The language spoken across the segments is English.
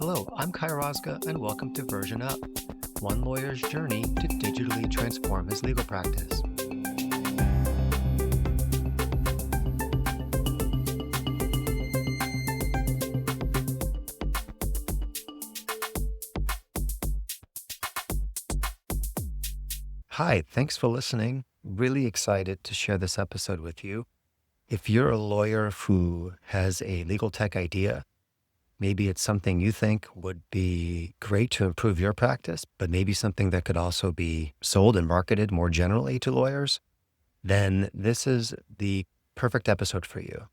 Hello, I'm Kai Rosga, and welcome to Version Up, one lawyer's journey to digitally transform his legal practice. Hi, thanks for listening. Really excited to share this episode with you. If you're a lawyer who has a legal tech idea, maybe it's something you think would be great to improve your practice, but maybe something that could also be sold and marketed more generally to lawyers, then this is the perfect episode for you.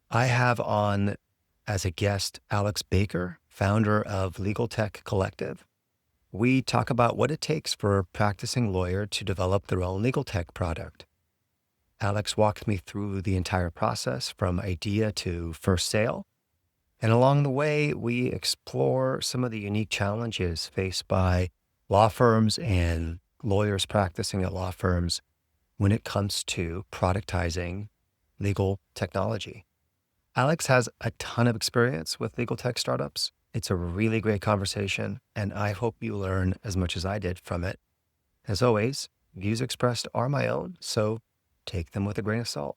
I have on as a guest Alex Baker, founder of LegalTech Collective. We talk about what it takes for a practicing lawyer to develop their own legal tech product. Alex walked me through the entire process from idea to first sale. And along the way, we explore some of the unique challenges faced by law firms and lawyers practicing at law firms when it comes to productizing legal technology. Alex has a ton of experience with legal tech startups. It's a really great conversation, and I hope you learn as much as I did from it. As always, views expressed are my own, so take them with a grain of salt.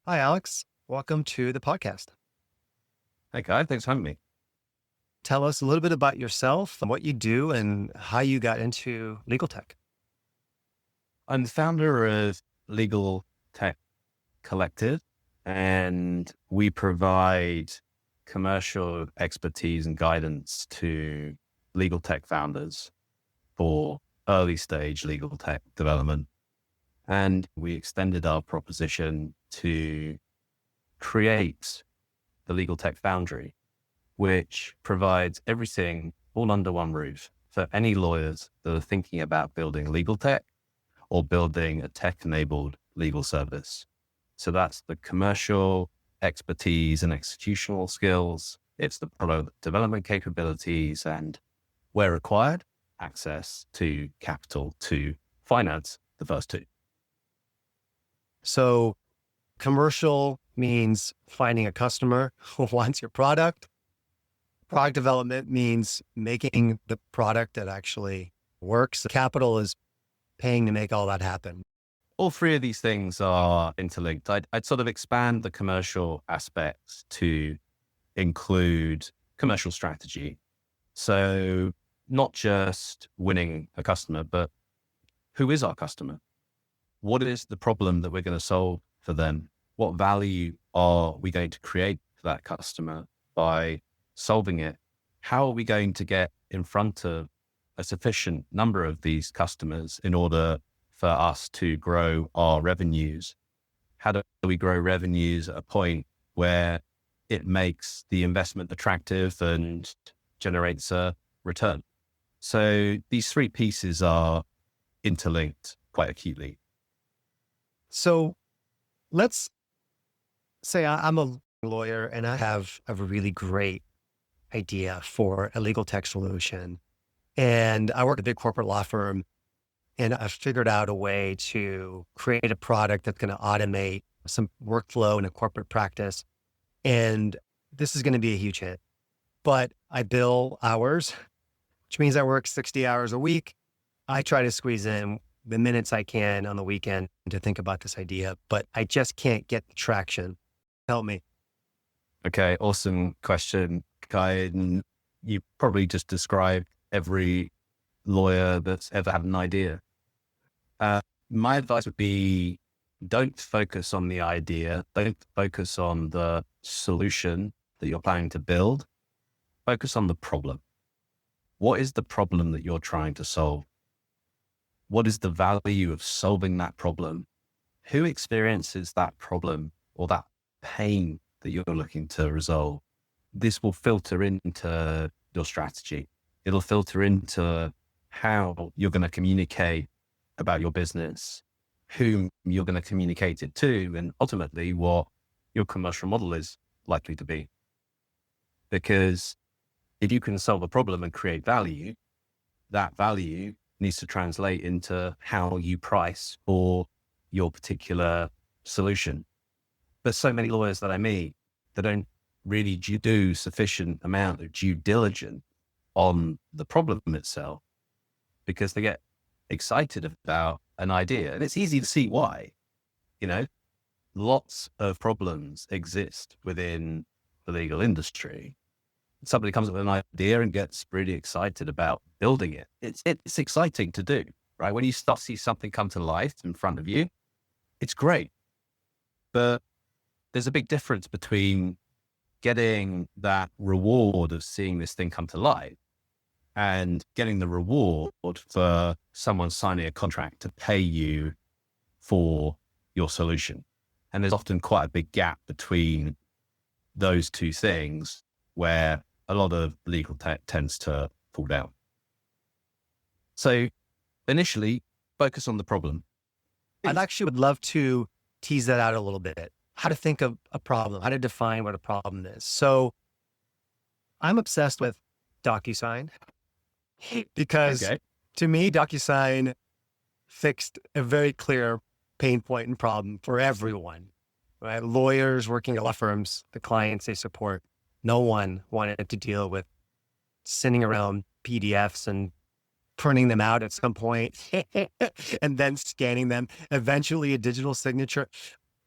Hi, Alex. Welcome to the podcast. Hey, Kai, thanks for having me. Tell us a little bit about yourself and what you do and how you got into legal tech. I'm the founder of LegalTech Collective, and we provide commercial expertise and guidance to legal tech founders for early stage legal tech development. And we extended our proposition to create the Legal Tech Foundry, which provides everything all under one roof for any lawyers that are thinking about building legal tech or building a tech-enabled legal service. So that's the commercial expertise and executional skills. It's the product development capabilities and, where required, access to capital to finance the first two. So commercial means finding a customer who wants your product. Product development means making the product that actually works. Capital is paying to make all that happen. All three of these things are interlinked. I'd sort of expand the commercial aspects to include commercial strategy. So not just winning a customer, but who is our customer? What is the problem that we're going to solve for them? What value are we going to create for that customer by solving it? How are we going to get in front of a sufficient number of these customers in order for us to grow our revenues? How do we grow revenues at a point where it makes the investment attractive and generates a return? So these three pieces are interlinked quite acutely. So let's say I'm a lawyer and I have a really great idea for a legal tech solution. And I work at a big corporate law firm, and I've figured out a way to create a product that's going to automate some workflow in a corporate practice. And this is going to be a huge hit. But I bill hours, which means I work 60 hours a week. I try to squeeze in the minutes I can on the weekend to think about this idea, but I just can't get the traction. Help me. Okay, awesome question, Kai. And you probably just described every lawyer that's ever had an idea. My advice would be, don't focus on the idea. Don't focus on the solution that you're planning to build. Focus on the problem. What is the problem that you're trying to solve? What is the value of solving that problem? Who experiences that problem or that pain that you're looking to resolve? This will filter into your strategy. It'll filter into how you're going to communicate about your business, whom you're going to communicate it to, and ultimately what your commercial model is likely to be. Because if you can solve a problem and create value, that value needs to translate into how you price for your particular solution. But so many lawyers that I meet, they don't really do sufficient amount of due diligence on the problem itself, because they get excited about an idea. And it's easy to see why. You know, lots of problems exist within the legal industry. Somebody comes up with an idea and gets really excited about building it. It's exciting to do, right? When you start to see something come to life in front of you, it's great. But there's a big difference between getting that reward of seeing this thing come to life and getting the reward for someone signing a contract to pay you for your solution. And there's often quite a big gap between those two things where a lot of legal tech tends to fall down. So initially, focus on the problem. I'd actually would love to tease that out a little bit. How to think of a problem, how to define what a problem is. So I'm obsessed with DocuSign because to me, DocuSign fixed a very clear pain point and problem for everyone, right? Lawyers working at law firms, the clients they support, no one wanted to deal with sending around PDFs and printing them out at some point and then scanning them, eventually a digital signature,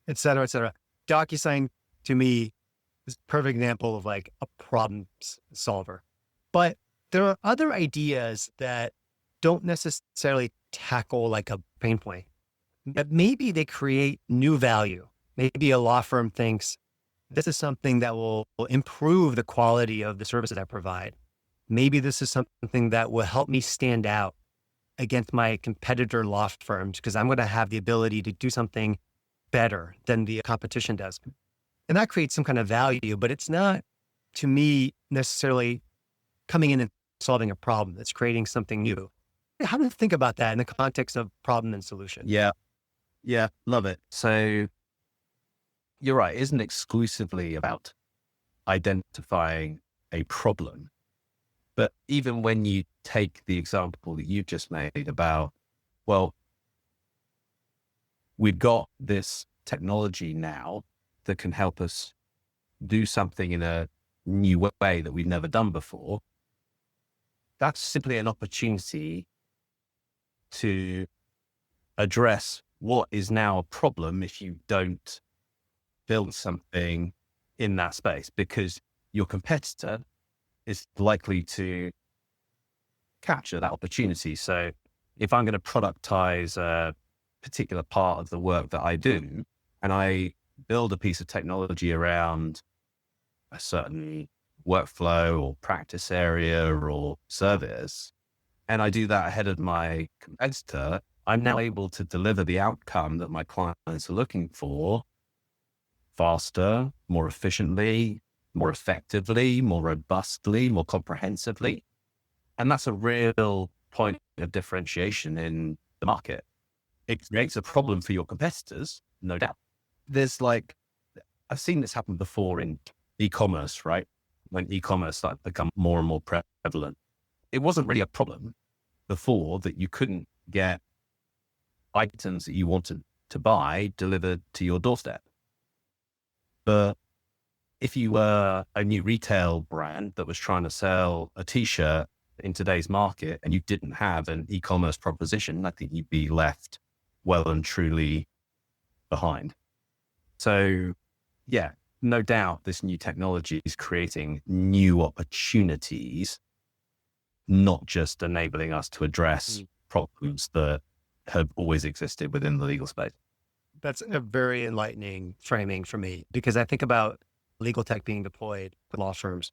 et cetera, et cetera. DocuSign to me is a perfect example of like a problem solver. But there are other ideas that don't necessarily tackle like a pain point, but maybe they create new value. Maybe a law firm thinks this is something that will improve the quality of the services I provide. Maybe this is something that will help me stand out against my competitor law firms because I'm going to have the ability to do something better than the competition does. And that creates some kind of value, but it's not, to me, necessarily coming in and solving a problem. It's creating something new. How do you think about that in the context of problem and solution? Yeah. Love it. So you're right. It isn't exclusively about identifying a problem. But even when you take the example that you've just made about, well, we've got this technology now that can help us do something in a new way that we've never done before. That's simply an opportunity to address what is now a problem if you don't build something in that space, because your competitor is likely to capture that opportunity. So if I'm going to productize a particular part of the work that I do, and I build a piece of technology around a certain workflow or practice area or service, and I do that ahead of my competitor, I'm now able to deliver the outcome that my clients are looking for faster, more efficiently, more effectively, more robustly, more comprehensively. And that's a real point of differentiation in the market. It creates a problem for your competitors, no doubt. I've seen this happen before in e-commerce, right? When e-commerce started to become more and more prevalent, it wasn't really a problem before that you couldn't get items that you wanted to buy delivered to your doorstep. But if you were a new retail brand that was trying to sell a t-shirt in today's market and you didn't have an e-commerce proposition, I think you'd be left well and truly behind. So yeah, no doubt this new technology is creating new opportunities, not just enabling us to address problems that have always existed within the legal space. That's a very enlightening framing for me, because I think about legal tech being deployed with law firms.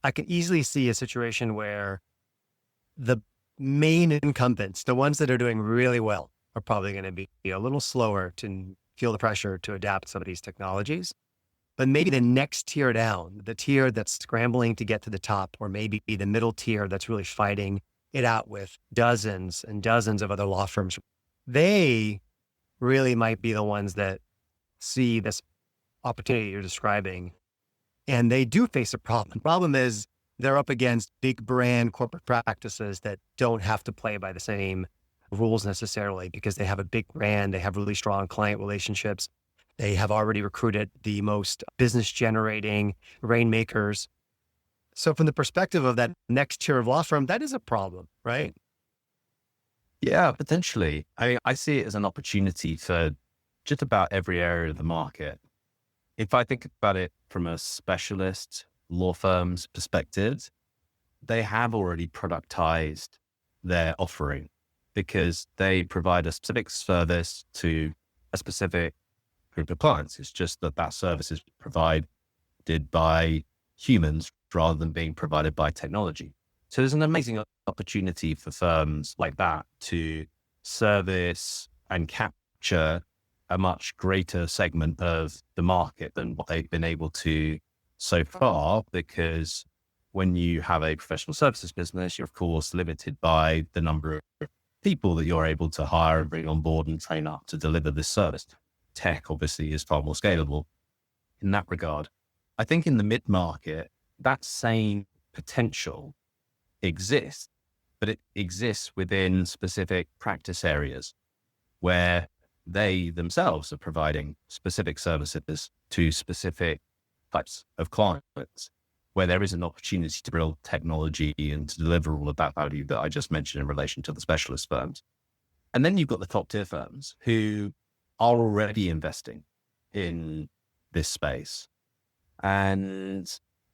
I can easily see a situation where the main incumbents, the ones that are doing really well, are probably going to be a little slower to feel the pressure to adapt some of these technologies. But maybe the next tier down, the tier that's scrambling to get to the top, or maybe the middle tier that's really fighting it out with dozens and dozens of other law firms, they really might be the ones that see this opportunity you're describing. And they do face a problem. The problem is they're up against big brand corporate practices that don't have to play by the same rules necessarily, because they have a big brand, they have really strong client relationships. They have already recruited the most business generating rainmakers. So from the perspective of that next tier of law firm, that is a problem, right? Yeah, potentially. I see it as an opportunity for just about every area of the market. If I think about it from a specialist law firm's perspective, they have already productized their offering because they provide a specific service to a specific group of clients. It's just that that service is provided by humans rather than being provided by technology. So there's an amazing opportunity for firms like that to service and capture a much greater segment of the market than what they've been able to so far, because when you have a professional services business, you're of course limited by the number of people that you're able to hire and bring on board and train up to deliver this service. Tech obviously is far more scalable in that regard. I think in the mid-market, that same potential exists, but it exists within specific practice areas where they themselves are providing specific services to specific types of clients, where there is an opportunity to build technology and to deliver all of that value that I just mentioned in relation to the specialist firms. And then you've got the top tier firms who are already investing in this space. And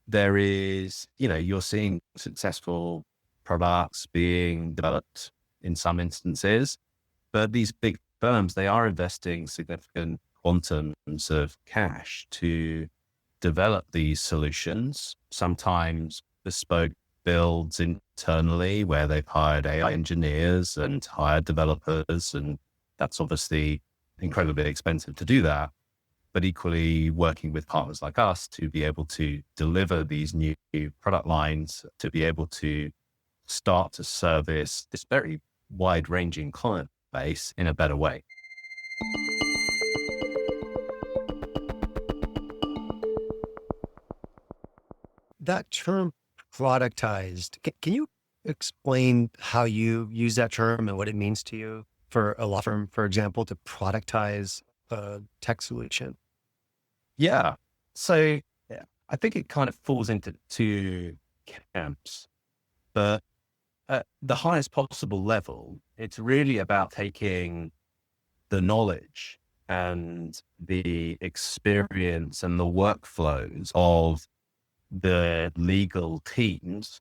there is, you're seeing successful products being developed in some instances, but these big firms, they are investing significant quantums of cash to develop these solutions, sometimes bespoke builds internally where they've hired AI engineers and hired developers. And that's obviously incredibly expensive to do that, but equally working with partners like us to be able to deliver these new product lines, to be able to start to service this very wide ranging client base in a better way. That term productized, can you explain how you use that term and what it means to you for a law firm, for example, to productize a tech solution? Yeah. So I think it kind of falls into two camps, but at the highest possible level, it's really about taking the knowledge and the experience and the workflows of the legal teams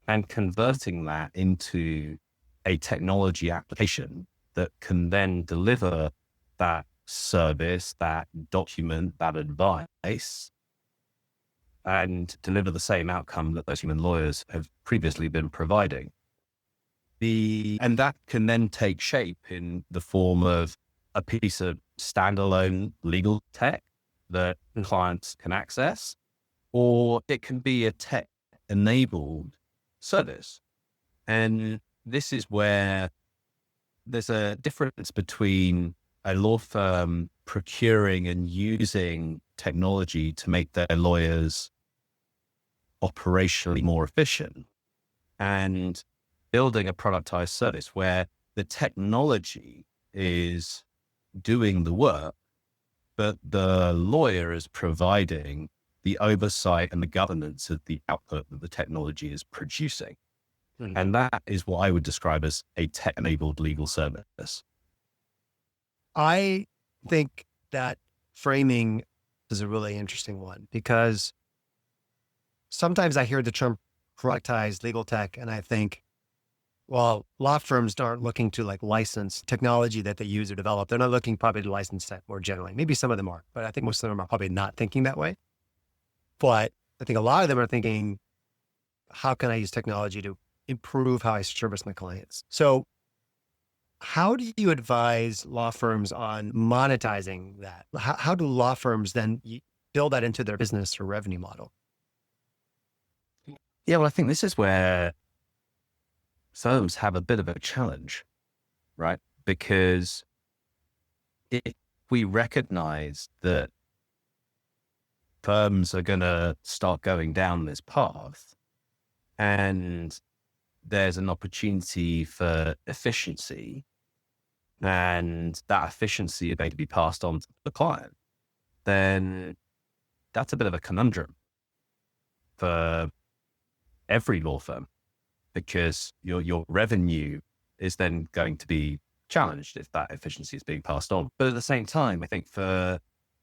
and converting that into a technology application that can then deliver that service, that document, that advice, and deliver the same outcome that those human lawyers have previously been providing. And that can then take shape in the form of a piece of standalone legal tech that clients can access, or it can be a tech enabled service. And this is where there's a difference between a law firm procuring and using technology to make their lawyers operationally more efficient and building a productized service where the technology is doing the work, but the lawyer is providing the oversight and the governance of the output that the technology is producing. Mm-hmm. And that is what I would describe as a tech-enabled legal service. I think that framing is a really interesting one because sometimes I hear the term productized legal tech and I think, well, law firms aren't looking to like license technology that they use or develop. They're not looking probably to license that more generally. Maybe some of them are, but I think most of them are probably not thinking that way. But I think a lot of them are thinking, how can I use technology to improve how I service my clients? So how do you advise law firms on monetizing that? How do law firms then build that into their business or revenue model? Yeah, well, I think this is where firms have a bit of a challenge, right? Because if we recognize that firms are going to start going down this path and there's an opportunity for efficiency, and that efficiency is going to be passed on to the client, then that's a bit of a conundrum for every law firm, because your revenue is then going to be challenged if that efficiency is being passed on. But at the same time, I think for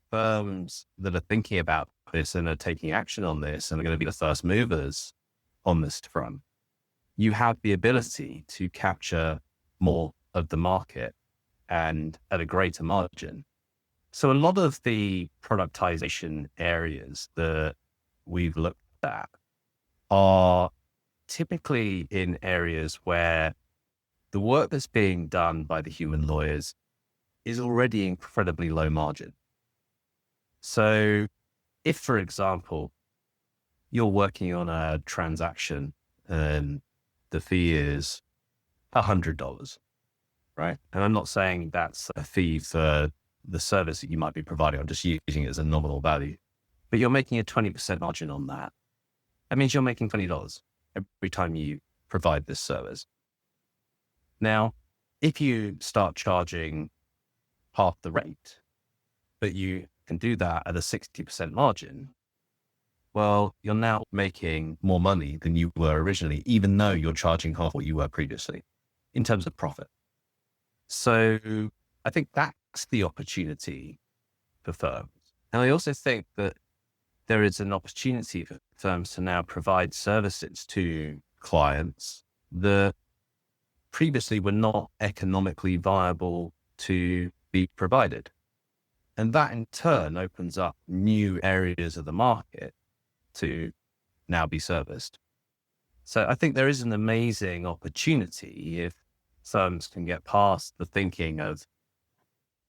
firms that are thinking about this and are taking action on this and are going to be the first movers on this front, you have the ability to capture more of the market and at a greater margin. So a lot of the productization areas that we've looked at are typically in areas where the work that's being done by the human lawyers is already incredibly low margin. So if, for example, you're working on a transaction and the fee is $100, right? And I'm not saying that's a fee for the service that you might be providing. I'm just using it as a nominal value, but you're making a 20% margin on that. That means you're making $20 every time you provide this service. Now, if you start charging half the rate, but you can do that at a 60% margin, well, you're now making more money than you were originally, even though you're charging half what you were previously in terms of profit. So I think that's the opportunity for firms. And I also think that there is an opportunity for firms to now provide services to clients that previously were not economically viable to be provided. And that in turn opens up new areas of the market to now be serviced. So I think there is an amazing opportunity if firms can get past the thinking of,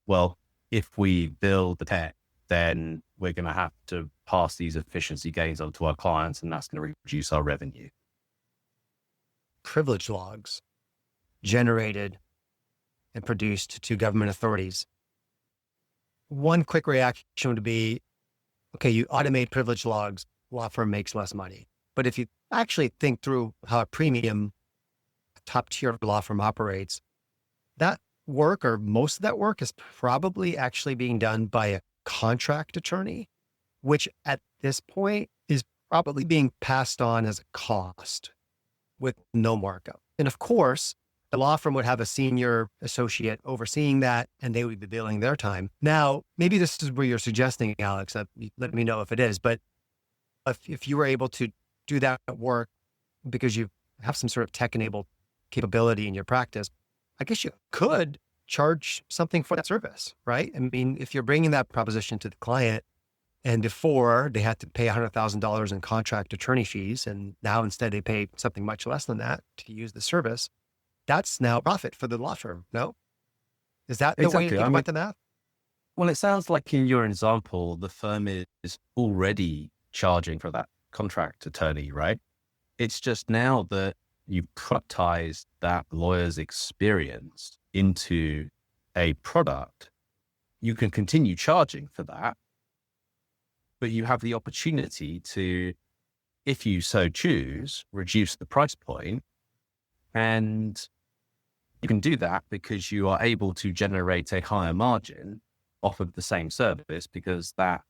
well, if we build the tech, then we're going to have to pass these efficiency gains on to our clients, and that's going to reduce our revenue. Privilege logs generated and produced to government authorities. One quick reaction would be, okay, you automate privilege logs, law firm makes less money. But if you actually think through how a premium top tier law firm operates, that work or most of that work is probably actually being done by a contract attorney, which at this point is probably being passed on as a cost with no markup. And of course, the law firm would have a senior associate overseeing that, and they would be billing their time. Now, maybe this is where you're suggesting, Alex, let me know if it is, but if you were able to do that work because you have some sort of tech-enabled capability in your practice, I guess you could charge something for that service, right? I mean, if you're bringing that proposition to the client, and before they had to pay $100,000 in contract attorney fees, and now instead they pay something much less than that to use the service, that's now profit for the law firm, no? Is that the way you think about the math? Well, it sounds like in your example, the firm is already charging for that contract attorney, right? It's just now that you've productized that lawyer's experience into a product, you can continue charging for that, but you have the opportunity to, if you so choose, reduce the price point. And you can do that because you are able to generate a higher margin off of the same service, because that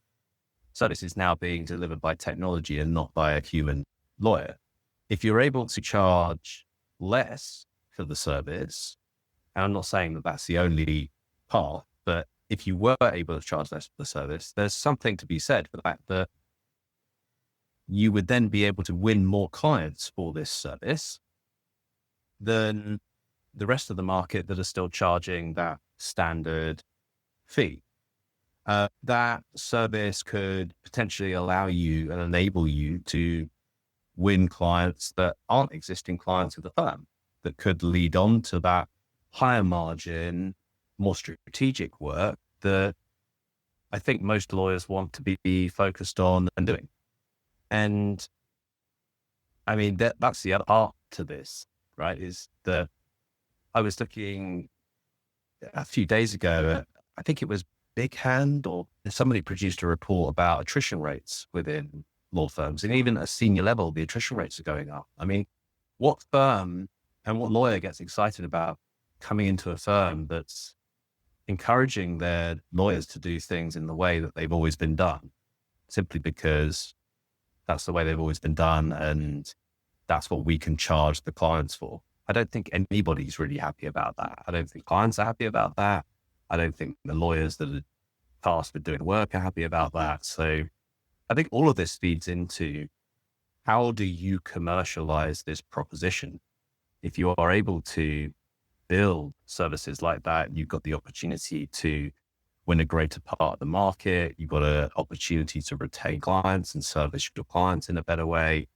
service is now being delivered by technology and not by a human lawyer. If you're able to charge less for the service, and I'm not saying that that's the only path, but if you were able to charge less for the service, there's something to be said for the fact that you would then be able to win more clients for this service than the rest of the market that are still charging that standard fee. That service could potentially allow you and enable you to win clients that aren't existing clients of the firm, that could lead on to that higher margin, more strategic work that I think most lawyers want to be focused on and doing. And I mean, that's the other part to this, right? Is that I was looking a few days ago, I think it was Big Hand, or somebody produced a report about attrition rates within law firms. And even at a senior level, the attrition rates are going up. I mean, what firm and what lawyer gets excited about coming into a firm that's encouraging their lawyers to do things in the way that they've always been done, simply because that's the way they've always been done. And that's what we can charge the clients for. I don't think anybody's really happy about that. I don't think clients are happy about that. I don't think the lawyers that are tasked with doing work are happy about that. So I think all of this feeds into, how do you commercialize this proposition? If you are able to build services like that, you've got the opportunity to win a greater part of the market. You've got an opportunity to retain clients and service your clients in a better way.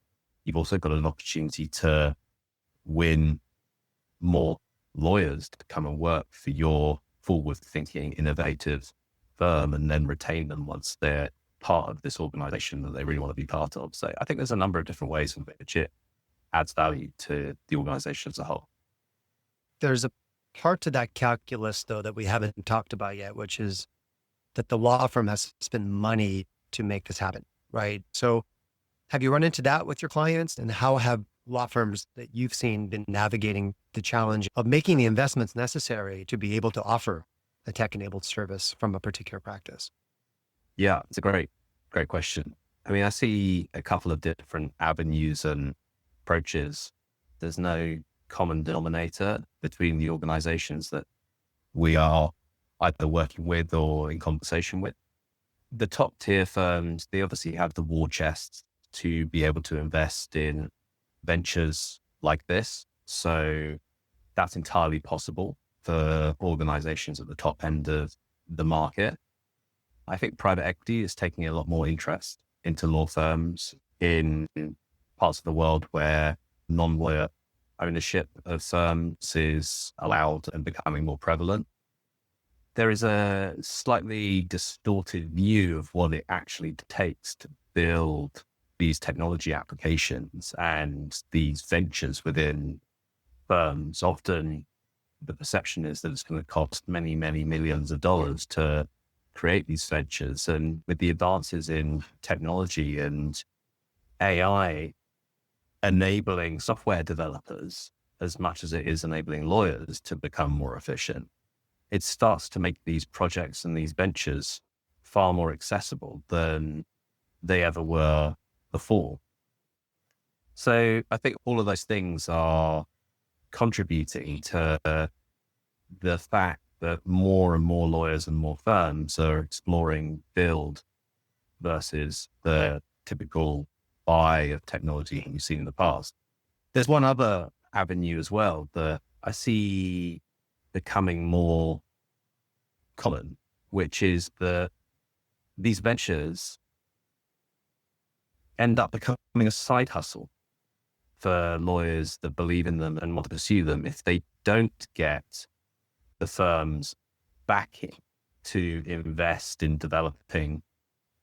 You've also got an opportunity to win more lawyers to come and work for your forward-thinking, innovative firm, and then retain them once they're part of this organization that they really want to be part of. So I think there's a number of different ways in which it adds value to the organization as a whole. There's a part to that calculus, though, that we haven't talked about yet, which is that the law firm has to spend money to make this happen, right? So have you run into that with your clients, and how have law firms that you've seen been navigating the challenge of making the investments necessary to be able to offer a tech-enabled service from a particular practice? Yeah, it's a great question. I mean, I see a couple of different avenues and approaches. There's no common denominator between the organizations that we are either working with or in conversation with. The top tier firms, they obviously have the war chests to be able to invest in ventures like this. So that's entirely possible for organizations at the top end of the market. I think private equity is taking a lot more interest into law firms in parts of the world where non-lawyer ownership of firms is allowed and becoming more prevalent. There is a slightly distorted view of what it actually takes to build these technology applications and these ventures within firms. Often the perception is that it's going to cost many, many millions of dollars to create these ventures. And with the advances in technology and AI enabling software developers as much as it is enabling lawyers to become more efficient, it starts to make these projects and these ventures far more accessible than they ever were before. So I think all of those things are contributing to the fact that more and more lawyers and more firms are exploring build versus the typical buy of technology that we've seen in the past. There's one other avenue as well that I see becoming more common, which is that these ventures end up becoming a side hustle for lawyers that believe in them and want to pursue them if they don't get the firm's backing to invest in developing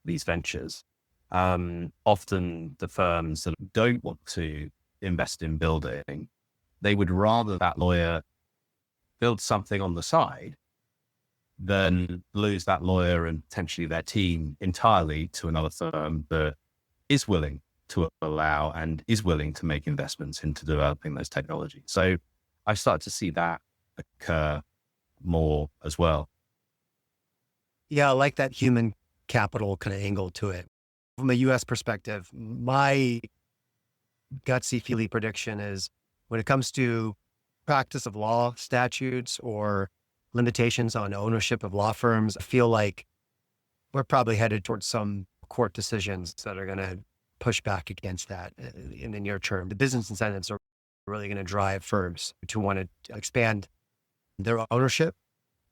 these ventures. Often the firms that don't want to invest in building, they would rather that lawyer build something on the side than lose that lawyer and potentially their team entirely to another firm that is willing to allow and is willing to make investments into developing those technologies. So I start to see that occur more as well. Yeah, I like that human capital kind of angle to it. From a US perspective, my gutsy feely prediction is when it comes to practice of law statutes or limitations on ownership of law firms, I feel like we're probably headed towards some court decisions that are going to push back against that in the near term. The business incentives are really going to drive firms to want to expand their ownership.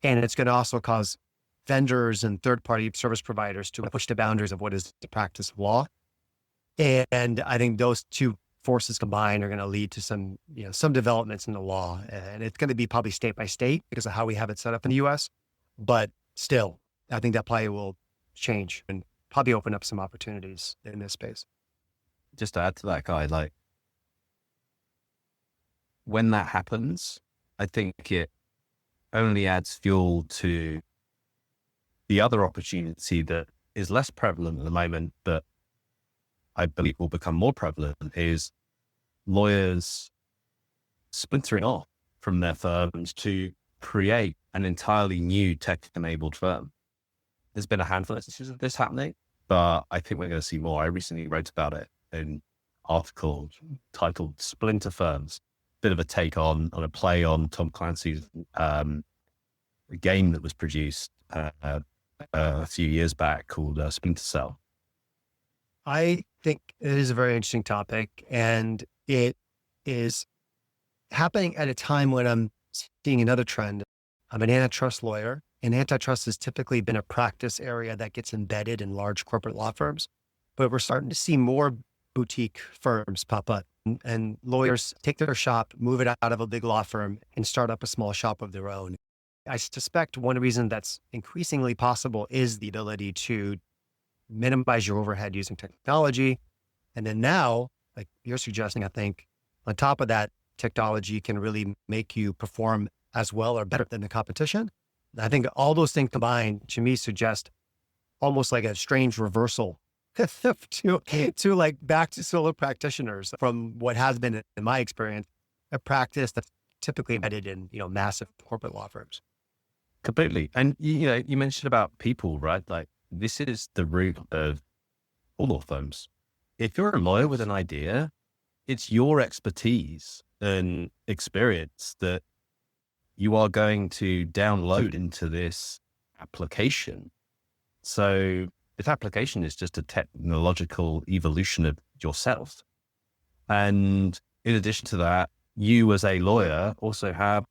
And it's going to also cause vendors and third-party service providers to push the boundaries of what is the practice of law. And I think those two forces combined are going to lead to some developments in the law. And it's going to be probably state by state because of how we have it set up in the US. But still, I think that probably will change and probably open up some opportunities in this space. Just to add to that, Guy, like when that happens, I think it only adds fuel to the other opportunity that is less prevalent at the moment, but I believe will become more prevalent, is lawyers splintering off from their firms to create an entirely new tech-enabled firm. There's been a handful of instances of this happening, but I think we're going to see more. I recently wrote about it in an article titled Splinter Firms, bit of a take on a play on Tom Clancy's game that was produced a few years back called Splinter Cell. I think it is a very interesting topic, and it is happening at a time when I'm seeing another trend. I'm an antitrust lawyer, and antitrust has typically been a practice area that gets embedded in large corporate law firms, but we're starting to see more boutique firms pop up, and lawyers take their shop, move it out of a big law firm, and start up a small shop of their own. I suspect one reason that's increasingly possible is the ability to minimize your overhead using technology. And then now, like you're suggesting, I think on top of that, technology can really make you perform as well or better than the competition. I think all those things combined to me suggest almost like a strange reversal to like back to solo practitioners from what has been, in my experience, a practice that's typically embedded in, massive corporate law firms. Completely. And, you mentioned about people, right? Like this is the root of all law firms. If you're a lawyer with an idea, it's your expertise and experience that you are going to download into this application. So this application is just a technological evolution of yourself. And in addition to that, you as a lawyer also have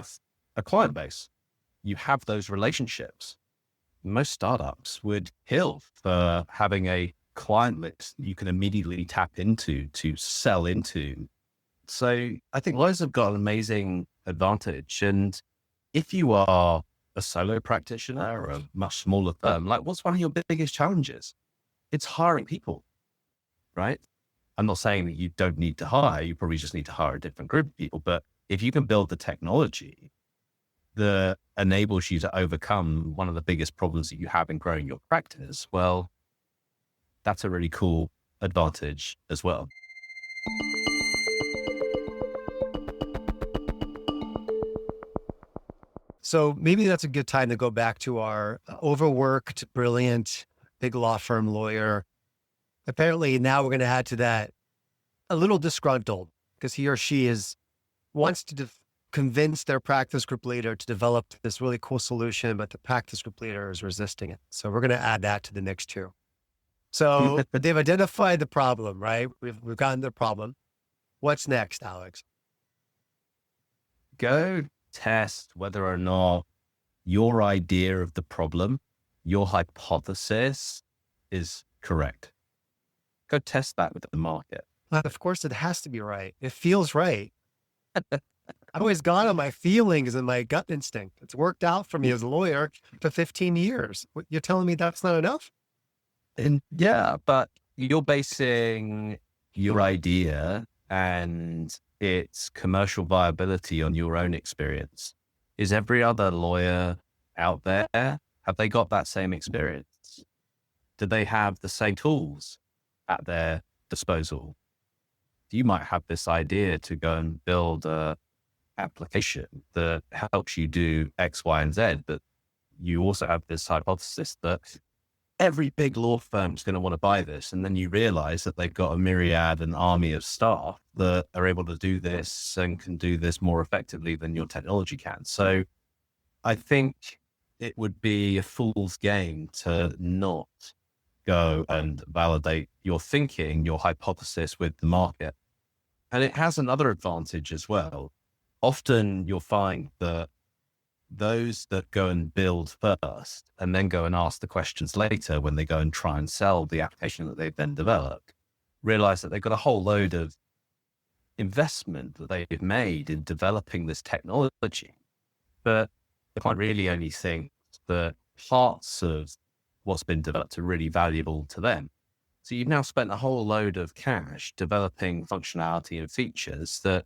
a client base. You have those relationships. Most startups would kill for having a client list you can immediately tap into to sell into. So I think lawyers have got an amazing advantage. And if you are a solo practitioner or a much smaller firm, like what's one of your biggest challenges? It's hiring people, right? I'm not saying that you don't need to hire, you probably just need to hire a different group of people. But if you can build the technology that enables you to overcome one of the biggest problems that you have in growing your practice, well, that's a really cool advantage as well. So maybe that's a good time to go back to our overworked, brilliant, big law firm lawyer. Apparently now we're going to add to that a little disgruntled because he or she wants to convince their practice group leader to develop this really cool solution, but the practice group leader is resisting it. So we're going to add that to the mix too. So they've identified the problem, right? We've gotten the problem. What's next, Alex? Go test whether or not your idea of the problem, your hypothesis is correct. Go test that with the market. Of course, it has to be right. It feels right. I've always gone on my feelings and my gut instinct. It's worked out for me as a lawyer for 15 years. You're telling me that's not enough? And yeah, but you're basing your idea and its commercial viability on your own experience. Is every other lawyer out there, have they got that same experience? Do they have the same tools at their disposal? You might have this idea to go and build a application that helps you do X, Y, and Z, but you also have this hypothesis that every big law firm is going to want to buy this. And then you realize that they've got a myriad, an army of staff that are able to do this and can do this more effectively than your technology can. So I think it would be a fool's game to not go and validate your thinking, your hypothesis with the market. And it has another advantage as well. Often you'll find that those that go and build first and then go and ask the questions later when they go and try and sell the application that they've then developed, realize that they've got a whole load of investment that they've made in developing this technology, but they can't really only think that parts of what's been developed are really valuable to them. So you've now spent a whole load of cash developing functionality and features that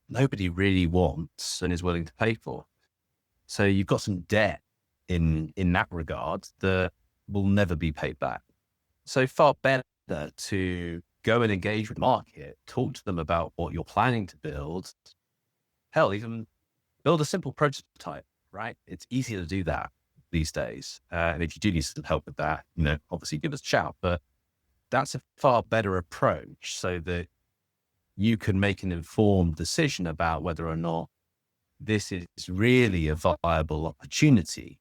nobody really wants and is willing to pay for. So you've got some debt in that regard that will never be paid back. So far better to go and engage with the market, talk to them about what you're planning to build. Hell, even build a simple prototype, right? It's easier to do that these days. And if you do need some help with that, obviously give us a shout, but that's a far better approach so that you can make an informed decision about whether or not this is really a viable opportunity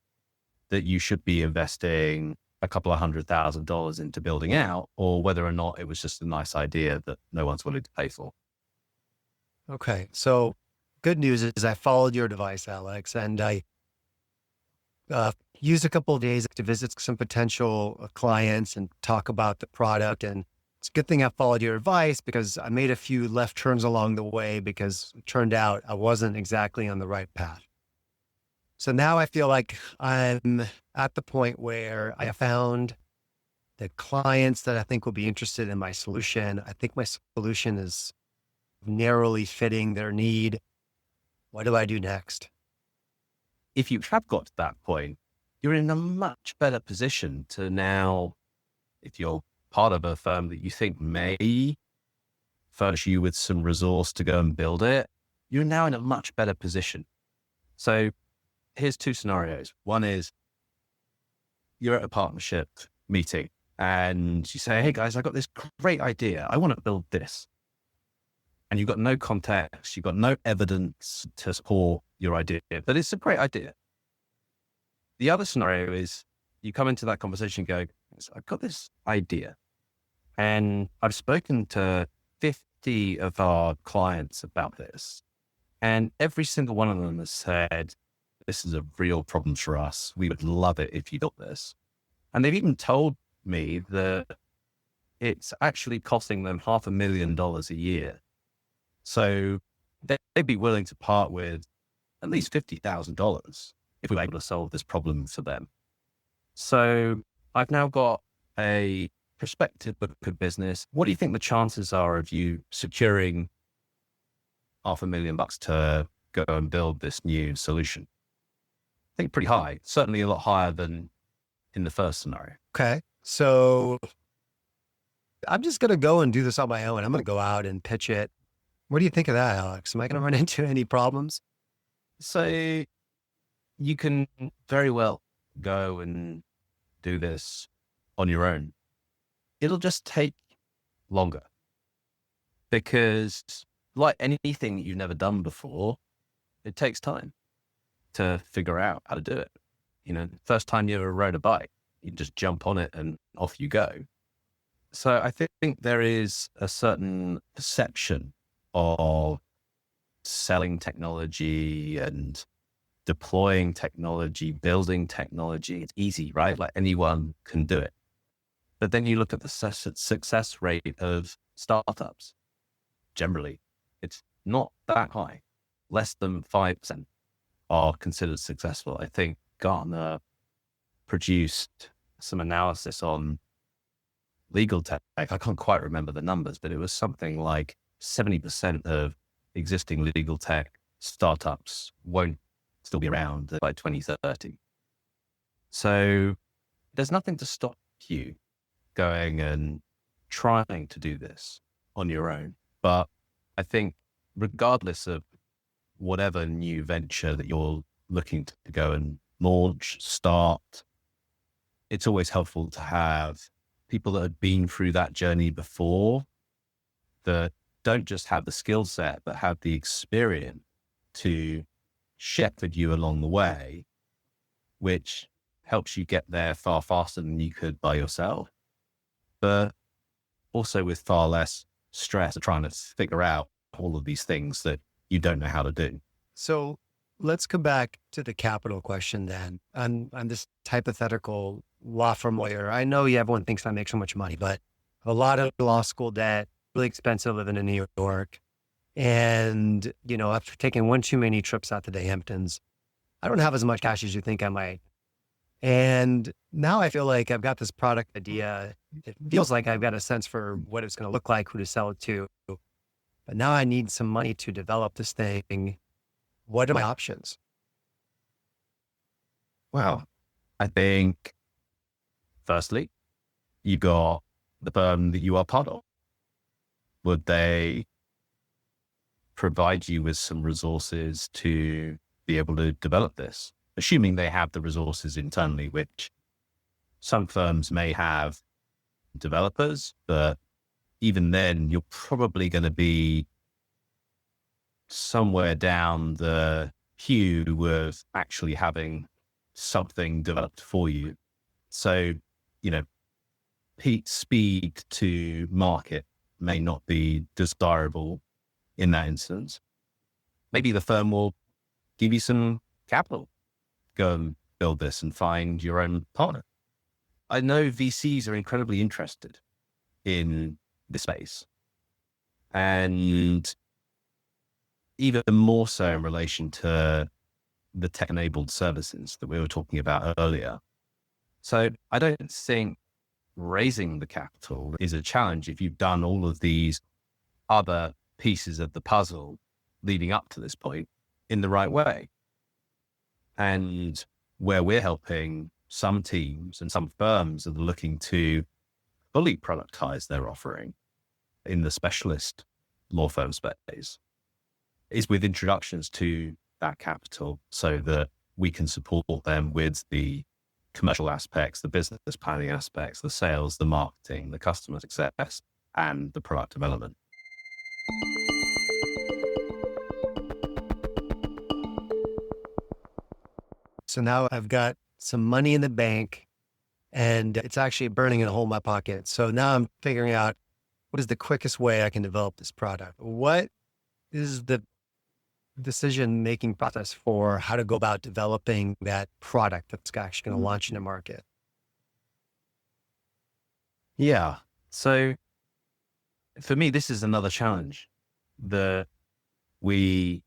that you should be investing a couple of $100,000 into building out, or whether or not it was just a nice idea that no one's willing to pay for. Okay. So good news is I followed your advice, Alex, and I used a couple of days to visit some potential clients and talk about the product. And it's a good thing I followed your advice because I made a few left turns along the way because it turned out I wasn't exactly on the right path. So now I feel like I'm at the point where I found the clients that I think will be interested in my solution. I think my solution is narrowly fitting their need. What do I do next? If you have got to that point, you're in a much better position to now, if you're part of a firm that you think may furnish you with some resource to go and build it, you're now in a much better position. So here's two scenarios. One is you're at a partnership meeting and you say, hey guys, I got this great idea. I want to build this. And you've got no context, you've got no evidence to support your idea, but it's a great idea. The other scenario is you come into that conversation and go, I've got this idea and I've spoken to 50 of our clients about this. And every single one of them has said, this is a real problem for us. We would love it if you built this. And they've even told me that it's actually costing them $500,000 a year. So they'd be willing to part with at least $50,000 if we were able to solve this problem for them. So I've now got a prospective book of business. What do you think the chances are of you securing $500,000 to go and build this new solution? I think pretty high, certainly a lot higher than in the first scenario. Okay. So I'm just going to go and do this on my own. I'm going to go out and pitch it. What do you think of that, Alex? Am I going to run into any problems? So you can very well go and do this on your own. It'll just take longer because, like anything that you've never done before, it takes time to figure out how to do it. First time you ever rode a bike, you just jump on it and off you go. So I think there is a certain perception of selling technology and deploying technology, building technology. It's easy, right? Like anyone can do it. But then you look at the success rate of startups. Generally, it's not that high. Less than 5% are considered successful. I think Gartner produced some analysis on LegalTech. I can't quite remember the numbers, but it was something like 70% of existing legal tech startups won't still be around by 2030. So there's nothing to stop you going and trying to do this on your own. But I think regardless of whatever new venture that you're looking to go and launch, start, it's always helpful to have people that have been through that journey before, that don't just have the skill set, but have the experience to shepherd you along the way, which helps you get there far faster than you could by yourself, but also with far less stress of trying to figure out all of these things that you don't know how to do. So let's come back to the capital question then. I'm this hypothetical law firm lawyer. I know everyone thinks I make so much money, but a lot of law school debt, really expensive living in New York. And, after taking one too many trips out to the Hamptons, I don't have as much cash as you think I might. And now I feel like I've got this product idea. It feels like I've got a sense for what it's going to look like, who to sell it to. But now I need some money to develop this thing. What are my options? Well, I think firstly, you got the firm that you are part of. Would they provide you with some resources to be able to develop this, assuming they have the resources internally, which some firms may have developers, but even then you're probably going to be somewhere down the queue with actually having something developed for you. So, you know, speed to market may not be desirable in that instance. Maybe the firm will give you some capital, go and build this and find your own partner. I know VCs are incredibly interested in the space, and even more so in relation to the tech-enabled services that we were talking about earlier. So I don't think raising the capital is a challenge if you've done all of these other pieces of the puzzle leading up to this point in the right way. And where we're helping some teams and some firms that are looking to fully productize their offering in the specialist law firm space is with introductions to that capital so that we can support them with the commercial aspects, the business planning aspects, the sales, the marketing, the customer success, and the product development. So now I've got some money in the bank and it's actually burning a hole in my pocket. So now I'm figuring out what is the quickest way I can develop this product? What is the decision-making process for how to go about developing that product that's actually going to launch into market? Yeah. So for me, this is another challenge that we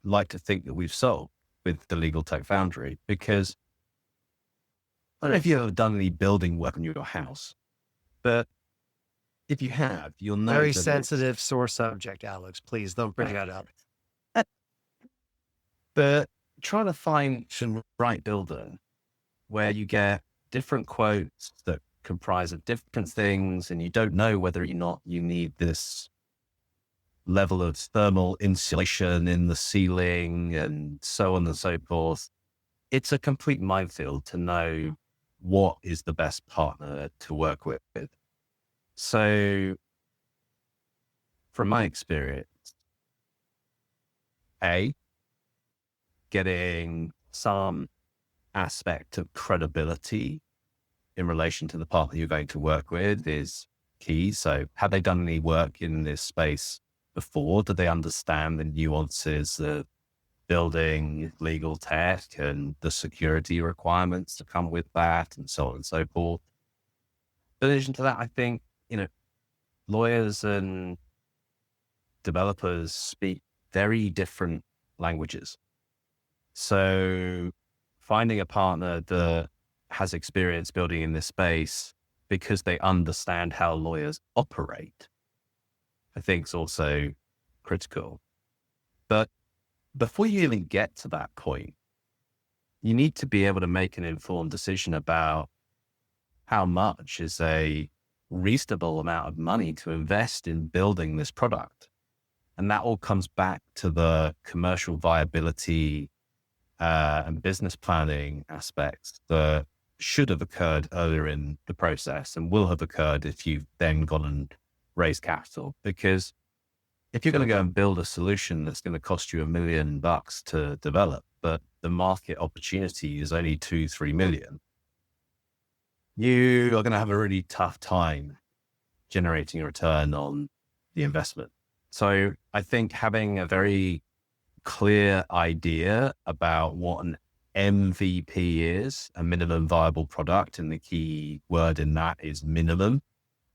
like to think that we've solved with the LegalTech Foundry, because I don't know if you've ever done any building work on your house, but if you have, you'll know Very that sensitive sore subject, Alex. Please don't bring that up. But trying to find the right builder where you get different quotes that comprise of different things, and you don't know whether or not you need this level of thermal insulation in the ceiling and so on and so forth. It's a complete minefield to know what is the best partner to work with. So from my experience, getting some aspect of credibility in relation to the partner you're going to work with is key. So have they done any work in this space before? Do they understand the nuances of building legal tech and the security requirements to come with that and so on and so forth? In addition to that, I think, lawyers and developers speak very different languages. So finding a partner that has experience building in this space because they understand how lawyers operate, I think is also critical. But before you even get to that point, you need to be able to make an informed decision about how much is a reasonable amount of money to invest in building this product. And that all comes back to the commercial viability and business planning aspects that should have occurred earlier in the process and will have occurred if you've then gone and raised capital. Because if you're going to go and build a solution that's going to cost you $1 million to develop, but the market opportunity is only 2-3 million, you are going to have a really tough time generating a return on the investment. So I think having a very clear idea about what an MVP is, a minimum viable product, and the key word in that is minimum.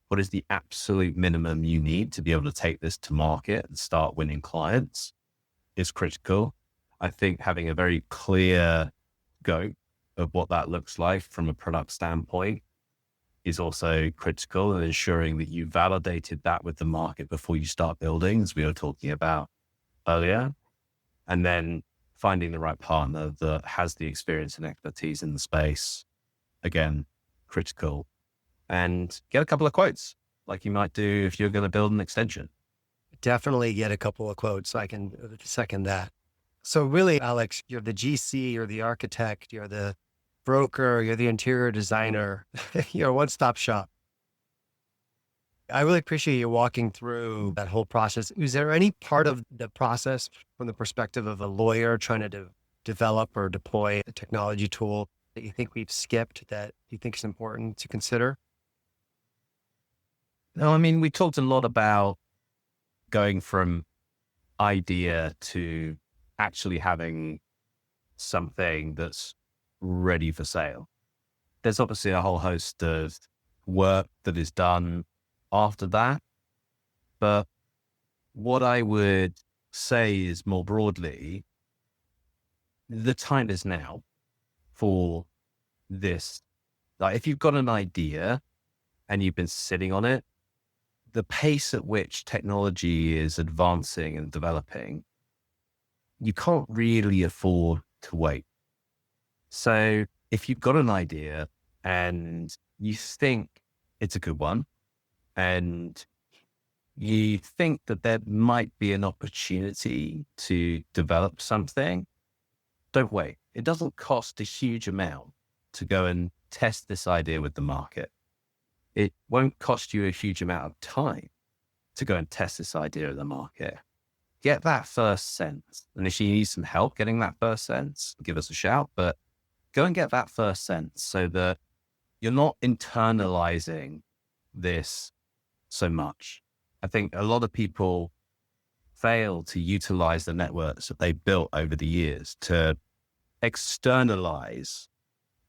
What is the absolute minimum you need to be able to take this to market and start winning clients is critical. I think having a very clear scope of what that looks like from a product standpoint is also critical, and ensuring that you validated that with the market before you start building, as we were talking about earlier. And then finding the right partner that has the experience and expertise in the space, again, critical. And get a couple of quotes like you might do if you're going to build an extension. Definitely get a couple of quotes. I can second that. So really, Alex, you're the GC, you're the architect, you're the broker, you're the interior designer, you're a one-stop shop. I really appreciate you walking through that whole process. Is there any part of the process from the perspective of a lawyer trying to develop or deploy a technology tool that you think we've skipped that you think is important to consider? No, I mean, we talked a lot about going from idea to actually having something that's ready for sale. There's obviously a whole host of work that is done after that. But what I would say is more broadly, the time is now for this. Like if you've got an idea and you've been sitting on it, the pace at which technology is advancing and developing, you can't really afford to wait. So if you've got an idea and you think it's a good one and you think that there might be an opportunity to develop something, don't wait. It doesn't cost a huge amount to go and test this idea with the market. It won't cost you a huge amount of time to go and test this idea in the market. Get that first sense. And if you need some help getting that first sense, give us a shout, but go and get that first sense so that you're not internalizing this so much. I think a lot of people fail to utilize the networks that they built over the years to externalize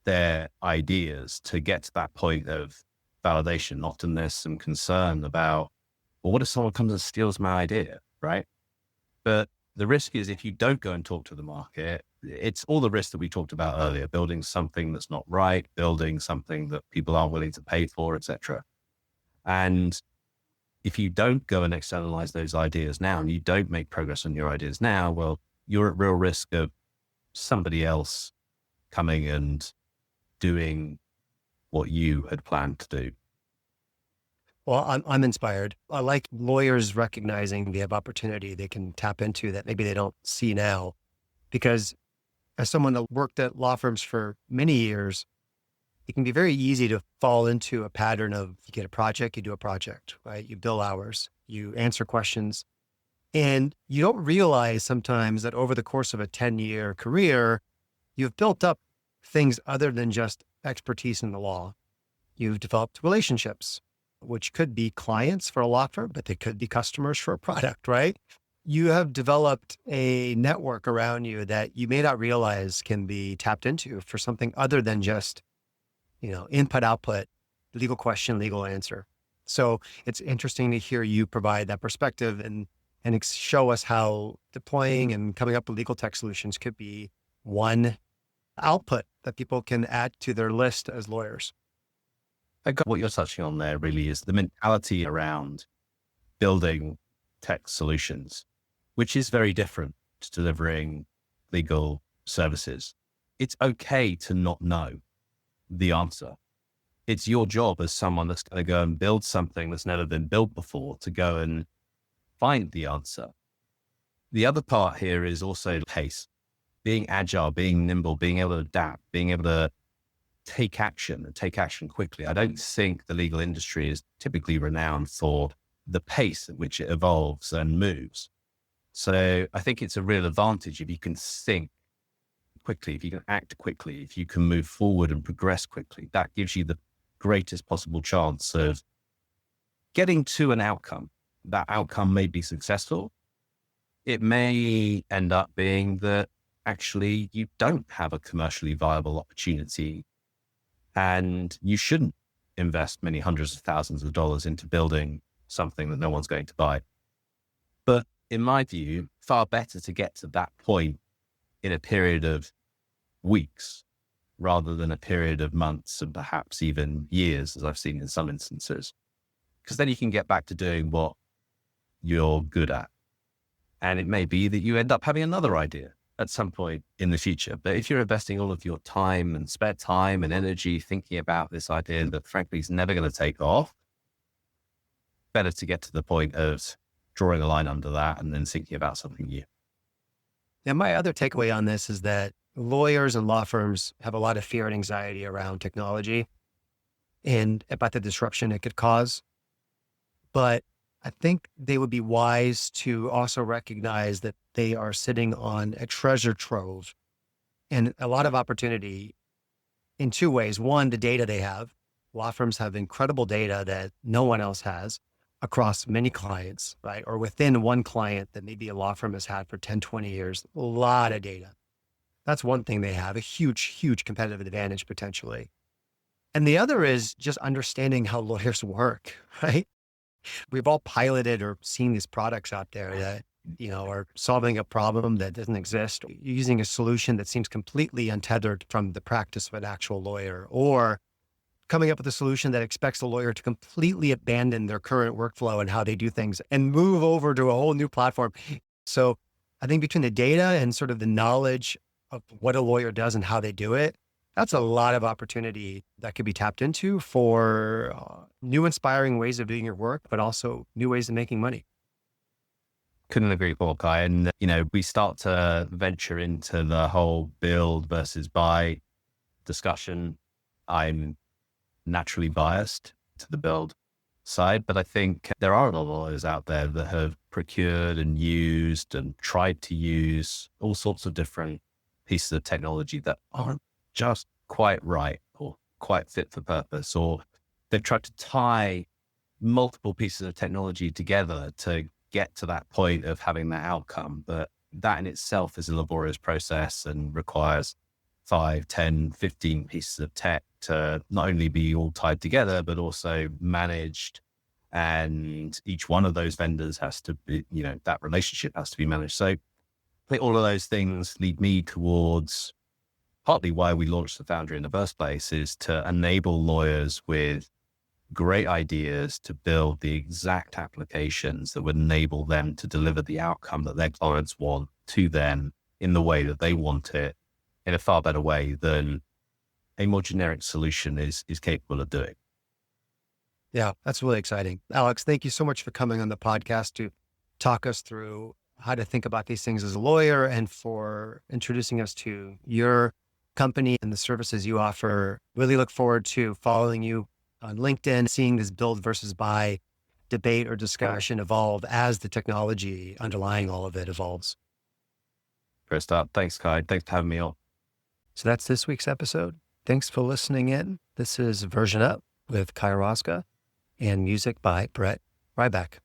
their ideas to get to that point of validation. Often there's some concern about, well, what if someone comes and steals my idea, right? But the risk is if you don't go and talk to the market, it's all the risks that we talked about earlier, building something that's not right, building something that people aren't willing to pay for, etc. And if you don't go and externalize those ideas now and you don't make progress on your ideas now, well, you're at real risk of somebody else coming and doing what you had planned to do. Well, I'm inspired. I like lawyers recognizing they have opportunity they can tap into that maybe they don't see now. Because as someone that worked at law firms for many years, it can be very easy to fall into a pattern of you get a project, you do a project, right? You bill hours, you answer questions, and you don't realize sometimes that over the course of a 10-year career, you've built up things other than just expertise in the law. You've developed relationships, which could be clients for a law firm, but they could be customers for a product, right? You have developed a network around you that you may not realize can be tapped into for something other than just, input, output, legal question, legal answer. So it's interesting to hear you provide that perspective and show us how deploying and coming up with legal tech solutions could be one output that people can add to their list as lawyers. I got what you're touching on there really is the mentality around building tech solutions, which is very different to delivering legal services. It's okay to not know the answer. It's your job as someone that's going to go and build something that's never been built before to go and find the answer. The other part here is also pace, being agile, being nimble, being able to adapt, being able to take action and take action quickly. I don't think the legal industry is typically renowned for the pace at which it evolves and moves. So I think it's a real advantage if you can think quickly, if you can act quickly, if you can move forward and progress quickly. That gives you the greatest possible chance of getting to an outcome. That outcome may be successful. It may end up being that actually you don't have a commercially viable opportunity and you shouldn't invest many hundreds of thousands of dollars into building something that no one's going to buy. But in my view, far better to get to that point in a period of weeks rather than a period of months and perhaps even years, as I've seen in some instances, because then you can get back to doing what you're good at. And it may be that you end up having another idea at some point in the future. But if you're investing all of your time and spare time and energy thinking about this idea that frankly is never going to take off, better to get to the point of drawing a line under that and then thinking about something new. And my other takeaway on this is that lawyers and law firms have a lot of fear and anxiety around technology and about the disruption it could cause. But I think they would be wise to also recognize that they are sitting on a treasure trove and a lot of opportunity in two ways. One, the data they have. Law firms have incredible data that no one else has across many clients, right? Or within one client that maybe a law firm has had for 10, 20 years, a lot of data. That's one thing they have, a huge, huge competitive advantage potentially. And the other is just understanding how lawyers work, right? We've all piloted or seen these products out there that, are solving a problem that doesn't exist, using a solution that seems completely untethered from the practice of an actual lawyer, or coming up with a solution that expects a lawyer to completely abandon their current workflow and how they do things and move over to a whole new platform. So I think between the data and sort of the knowledge of what a lawyer does and how they do it, that's a lot of opportunity that could be tapped into for new inspiring ways of doing your work, but also new ways of making money. Couldn't agree more, Kai. And, we start to venture into the whole build versus buy discussion. I'm naturally biased to the build side, but I think there are a lot of lawyers out there that have procured and used and tried to use all sorts of different pieces of technology that aren't just quite right or quite fit for purpose, or they've tried to tie multiple pieces of technology together to get to that point of having that outcome. But that in itself is a laborious process and requires 5, 10, 15 pieces of tech to not only be all tied together, but also managed. And each one of those vendors has to be, that relationship has to be managed. So I think all of those things lead me towards partly why we launched the Foundry in the first place, is to enable lawyers with great ideas to build the exact applications that would enable them to deliver the outcome that their clients want to them in the way that they want it, in a far better way than a more generic solution is capable of doing. Yeah, that's really exciting. Alex, thank you so much for coming on the podcast to talk us through how to think about these things as a lawyer and for introducing us to your company and the services you offer. Really look forward to following you on LinkedIn, seeing this build versus buy debate or discussion evolve as the technology underlying all of it evolves. First up, thanks, Kai. Thanks for having me on. So that's this week's episode. Thanks for listening in. This is Version Up with Kai Roska and music by Brett Ryback.